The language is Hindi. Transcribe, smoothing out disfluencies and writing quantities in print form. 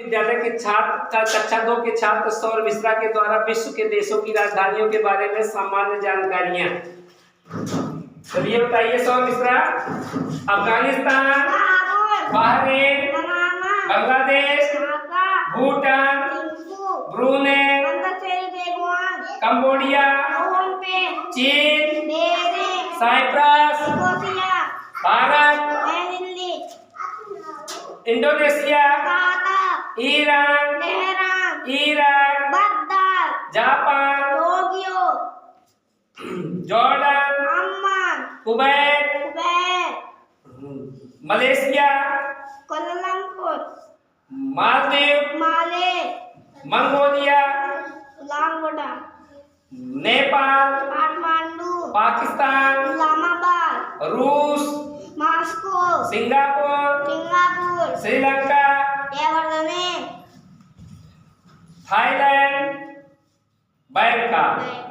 विद्यालय के छात्र कक्षा 2 के छात्र सौर मिश्रा के द्वारा विश्व के देशों की राजधानियों के बारे में सामान्य जानकारियां। चलिए बताइए सौर Mishra. Afghanistan, Bahrain, Bangladesh, Bhutan, Brunei, Cambodia, चीन, Cyprus, Bharat, Indonesia, Iran, Iraq, Japan, Jordan, Kuwait, Malaysia, Maldives, Mongolia, Nepal, Pakistan, रूस, सिंगापुर, श्रीलंका, थाईलैंड, बैंकॉक।